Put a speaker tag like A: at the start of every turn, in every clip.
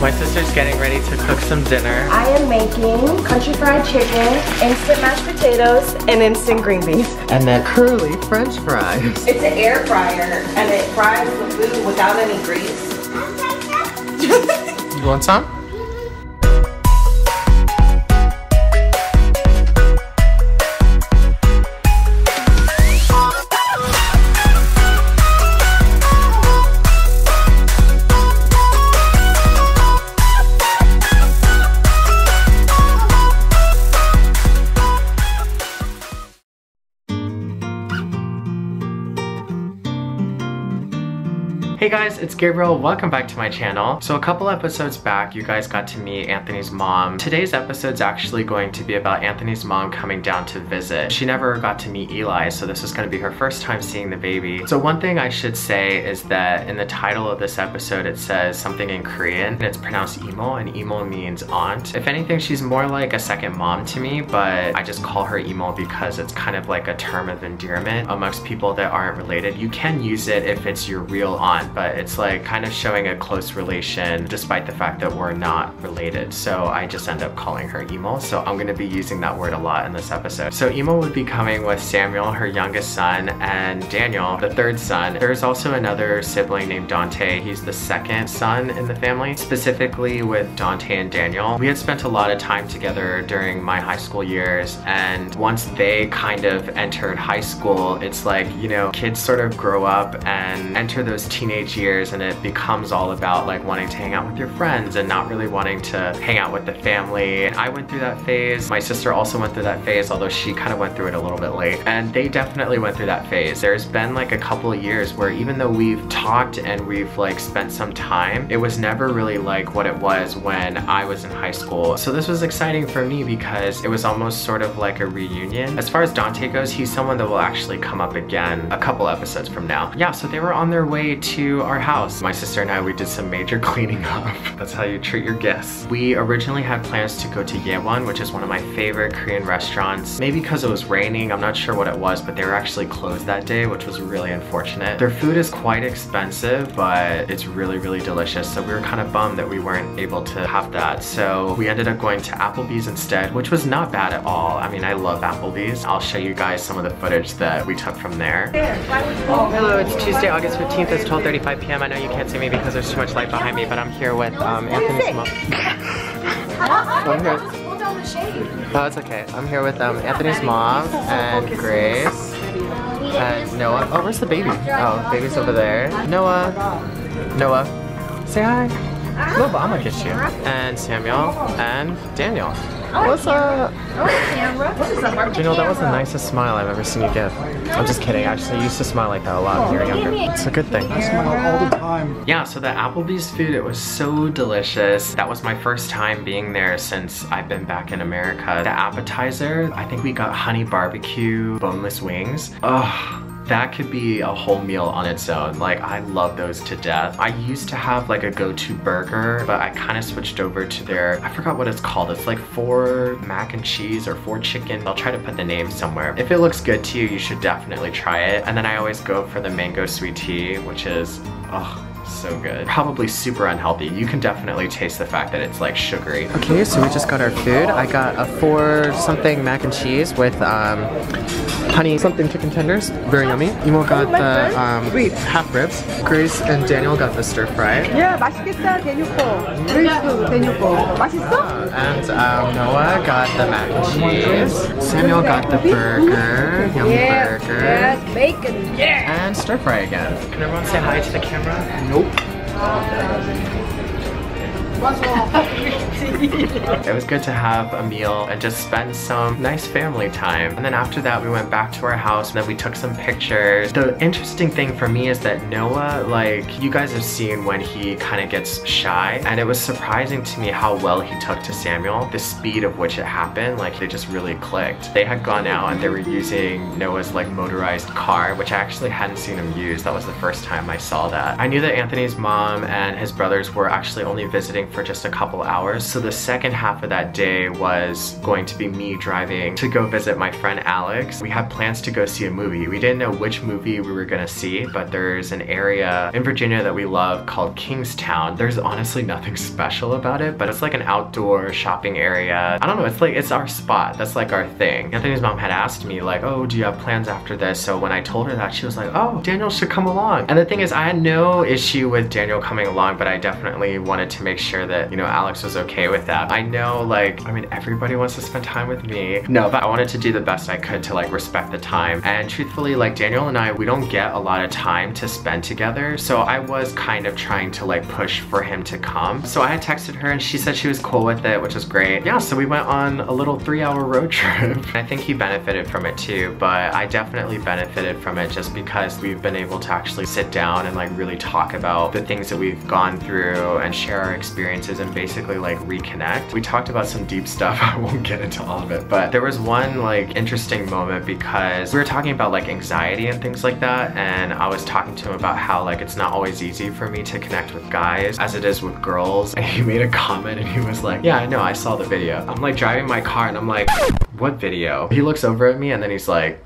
A: My sister's getting ready to cook some dinner.
B: I am making country fried chicken, instant mashed potatoes, and instant green beans.
A: And then curly French fries.
B: It's an air fryer, and it fries the food without any grease.
A: You want some? Hey guys, it's Gabriel. Welcome back to my channel. So a couple episodes back, you guys got to meet Anthony's mom. Today's episode's actually going to be about Anthony's mom coming down to visit. She never got to meet Eli, so this is going to be her first time seeing the baby. So one thing I should say is that in the title of this episode, it says something in Korean, and it's pronounced Imo, and Imo means aunt. If anything, she's more like a second mom to me, but I just call her Imo because it's kind of like a term of endearment amongst people that aren't related. You can use it if it's your real aunt, but it's like kind of showing a close relation despite the fact that we're not related. So I just end up calling her Imo. So I'm going to be using that word a lot in this episode. So Imo would be coming with Samuel, her youngest son, and Daniel, the third son. There's also another sibling named Dante. He's the second son in the family. Specifically with Dante and Daniel, we had spent a lot of time together during my high school years, and once they kind of entered high school, it's like, you know, kids sort of grow up and enter those teenage years, and it becomes all about like wanting to hang out with your friends and not really wanting to hang out with the family. I went through that phase. My sister also went through that phase, although she kind of went through it a little bit late. And they definitely went through that phase. There's been like a couple of years where even though we've talked and we've like spent some time, it was never really like what it was when I was in high school. So this was exciting for me because it was almost sort of like a reunion. As far as Dante goes, he's someone that will actually come up again a couple episodes from now. Yeah, so they were on their way to our house. My sister and I, we did some major cleaning up. That's how you treat your guests. We originally had plans to go to Yeowon, which is one of my favorite Korean restaurants. Maybe because it was raining, I'm not sure what it was, but they were actually closed that day, which was really unfortunate. Their food is quite expensive, but it's really, really delicious. So we were kind of bummed that we weren't able to have that. So we ended up going to Applebee's instead, which was not bad at all. I mean, I love Applebee's. I'll show you guys some of the footage that we took from there. Hello, it's Tuesday, August 15th. It's 12:35 p.m. I know you can't see me because there's too much light behind me, but I'm here with Anthony's mom. I'm here. Oh, it's okay. I'm here with Anthony's mom and Grace and Noah. Oh, where's the baby? Oh, baby's over there. Noah. Noah. Say hi. Look, I'm gonna kiss you. And Samuel and Daniel. What's up? Do you know, that was the nicest smile I've ever seen you give. I'm just kidding, actually, you used to smile like that a lot when you were younger. It's a good thing.
C: I smile all the time.
A: Yeah, so the Applebee's food, it was so delicious. That was my first time being there since I've been back in America. The appetizer, I think we got honey barbecue boneless wings. Ugh. That could be a whole meal on its own. Like, I love those to death. I used to have like a go-to burger, but I kind of switched over to their, I forgot what it's called. It's like 4 mac and cheese or 4 chicken. I'll try to put the name somewhere. If it looks good to you, you should definitely try it. And then I always go for the mango sweet tea, which is, oh, so good. Probably super unhealthy. You can definitely taste the fact that it's like sugary. Okay, so we just got our food. I got a 4 something mac and cheese with honey something chicken tenders. Very yummy. Imo got the half ribs. Grace and Daniel got the stir fry.
D: Yeah, 맛있겠다, 대뉴 거. 그래서 대뉴 거. 맛있어?
A: And Noah got the mac and cheese. Samuel got the burger. Yummy burger.
D: Yes, bacon. Yeah.
A: And stir fry again. Can everyone say hi to the camera? Nope. It was good to have a meal and just spend some nice family time. And then after that, we went back to our house and then we took some pictures. The interesting thing for me is that Noah, like, you guys have seen when he kind of gets shy, and it was surprising to me how well he took to Samuel, the speed of which it happened. Like, they just really clicked. They had gone out and they were using Noah's like motorized car, which I actually hadn't seen him use. That was the first time I saw that. I knew that Anthony's mom and his brothers were actually only visiting driving for just a couple hours. So the second half of that day was going to be me driving to go visit my friend Alex. We had plans to go see a movie. We didn't know which movie we were gonna see, but there's an area in Virginia that we love called Kingstown. There's honestly nothing special about it, but it's like an outdoor shopping area. I don't know, it's our spot. That's like our thing. Anthony's mom had asked me like, oh, do you have plans after this? So when I told her that, she was like, oh, Daniel should come along. And the thing is, I had no issue with Daniel coming along, but I definitely wanted to make sure that, you know, Alex was okay with that. I know, like, I mean, everybody wants to spend time with me. No, but I wanted to do the best I could to like respect the time. And truthfully, like Daniel and I, we don't get a lot of time to spend together. So I was kind of trying to like push for him to come. So I had texted her and she said she was cool with it, which was great. Yeah, so we went on a little 3-hour road trip. I think he benefited from it too, but I definitely benefited from it just because we've been able to actually sit down and like really talk about the things that we've gone through and share our experiences and basically like reconnect. We talked about some deep stuff. I won't get into all of it, but there was one like interesting moment because we were talking about like anxiety and things like that, and I was talking to him about how like it's not always easy for me to connect with guys as it is with girls, and he made a comment and he was like, yeah, I know, I saw the video. I'm like driving my car and I'm like, what video? He looks over at me and then he's like,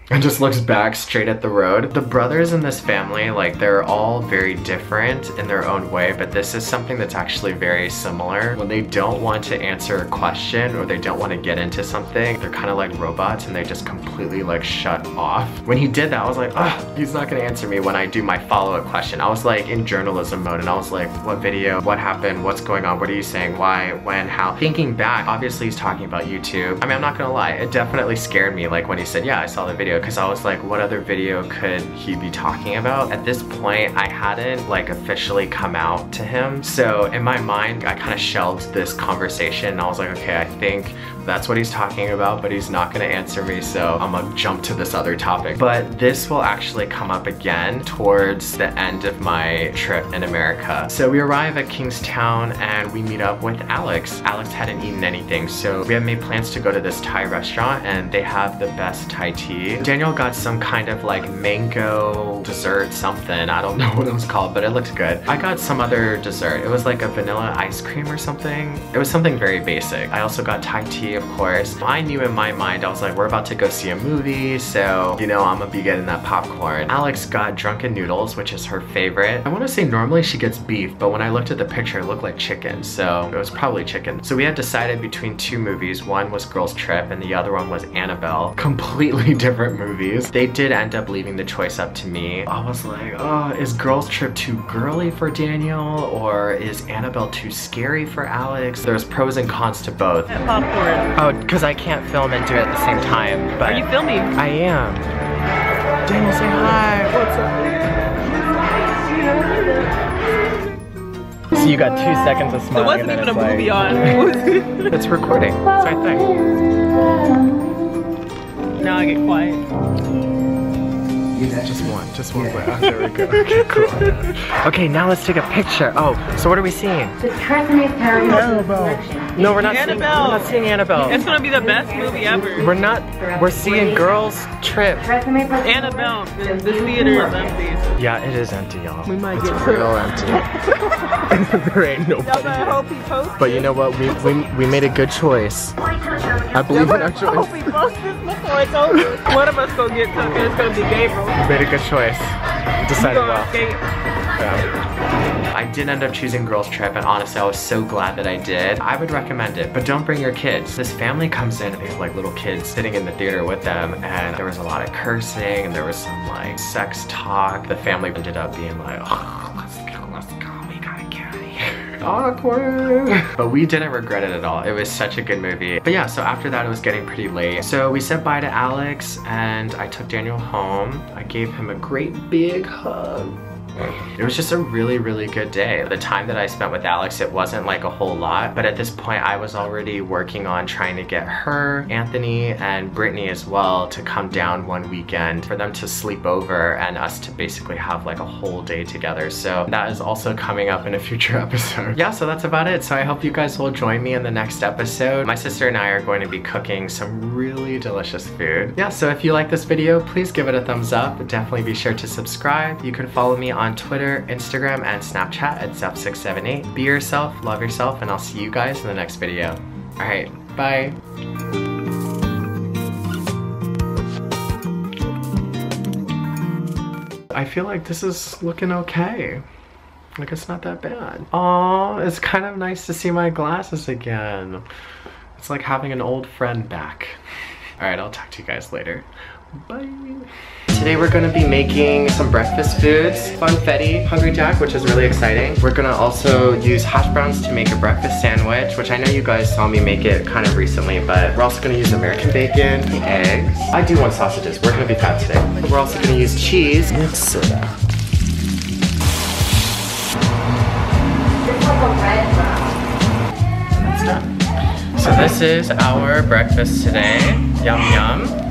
A: and just looks back straight at the road. The brothers in this family, like they're all very different in their own way, but this is something that's actually very similar. When they don't want to answer a question or they don't want to get into something, they're kind of like robots and they just completely like shut off. When he did that, I was like, oh, he's not gonna answer me when I do my follow-up question. I was like in journalism mode and I was like, what video? What happened? What's going on? What are you saying? Why? When? How? Thinking back, obviously he's talking about YouTube. I mean, I'm not gonna lie, it definitely scared me like when he said, yeah, I saw the video, because I was like, what other video could he be talking about? At this point, I hadn't like officially come out to him. So in my mind, I kind of shelved this conversation and I was like, okay, I think that's what he's talking about, but he's not gonna answer me, so I'm gonna jump to this other topic. But this will actually come up again towards the end of my trip in America. So we arrive at Kingstown and we meet up with Alex. Alex hadn't eaten anything, so we had made plans to go to this Thai restaurant and they have the best Thai tea. Daniel got some kind of like mango dessert something. I don't know what it was called, but it looked good. I got some other dessert. It was like a vanilla ice cream or something. It was something very basic. I also got Thai tea, of course. I knew in my mind, I was like, we're about to go see a movie, so, you know, I'm gonna be getting that popcorn. Alex got drunken noodles, which is her favorite. I wanna say normally she gets beef, but when I looked at the picture, it looked like chicken, so it was probably chicken. So we had decided between two movies. One was Girls Trip and the other one was Annabelle. Completely different movies. They did end up leaving the choice up to me. I was like, oh, is Girls Trip too girly for Daniel, or is Annabelle too scary for Alex? There's pros and cons to both.
D: And popcorn.
A: Oh, because I can't film and do it at the same time. But
D: Are you filming?
A: I am. Daniel, say hi. What's up? So you got 2 seconds of smiling.
D: There wasn't even a movie on.
A: It's recording. It's right there.
D: Now I get quiet.
A: Just one. Oh, there we go. Okay, cool. Okay, now let's take a picture. Oh, so what are we seeing?
B: Annabelle.
A: No, we're not
D: Annabelle.
A: seeing Annabelle.
D: It's gonna be the best movie ever.
A: We're seeing Girls Trip.
D: Annabelle. The theater is empty.
A: Yeah, it is empty, y'all.
D: We might
A: It's
D: get
A: real empty. There ain't nobody
D: Y'all better
A: here.
D: hope he posts.
A: But you know what? We made a good choice. I believe in our
D: I hope
A: choice.
D: he posts this before it's over. One of us gonna get took and it's gonna be Gabriel.
A: We made a good choice. Decided well.
D: Escape.
A: Yeah. I did end up choosing Girls Trip, and honestly I was so glad that I did. I would recommend it, but don't bring your kids. This family comes in and they have like little kids sitting in the theater with them, and there was a lot of cursing and there was some like sex talk. The family ended up being like, oh, let's go, we gotta get out of here. Awkward. But we didn't regret it at all. It was such a good movie. But yeah, so after that it was getting pretty late. So we said bye to Alex and I took Daniel home. I gave him a great big hug. It was just a really, really good day. The time that I spent with Alex, it wasn't like a whole lot, but at this point I was already working on trying to get her, Anthony, and Brittany as well to come down one weekend for them to sleep over and us to basically have like a whole day together. So that is also coming up in a future episode. Yeah, so that's about it. So I hope you guys will join me in the next episode. My sister and I are going to be cooking some really delicious food. Yeah, so if you like this video, please give it a thumbs up. Definitely be sure to subscribe. You can follow me on Twitter Twitter, Instagram, and Snapchat at Zep678. Be yourself, love yourself, and I'll see you guys in the next video. Alright, bye! I feel like this is looking okay. Like, it's not that bad. Aw, it's kind of nice to see my glasses again. It's like having an old friend back. Alright, I'll talk to you guys later. Bye. Today we're gonna be making some breakfast foods. Funfetti Hungry Jack, which is really exciting. We're gonna also use hash browns to make a breakfast sandwich, which I know you guys saw me make it kind of recently, but we're also gonna use American bacon, eggs. I do want sausages. We're gonna be fat today. We're also gonna use cheese and soda. So this is our breakfast today. Yum yum.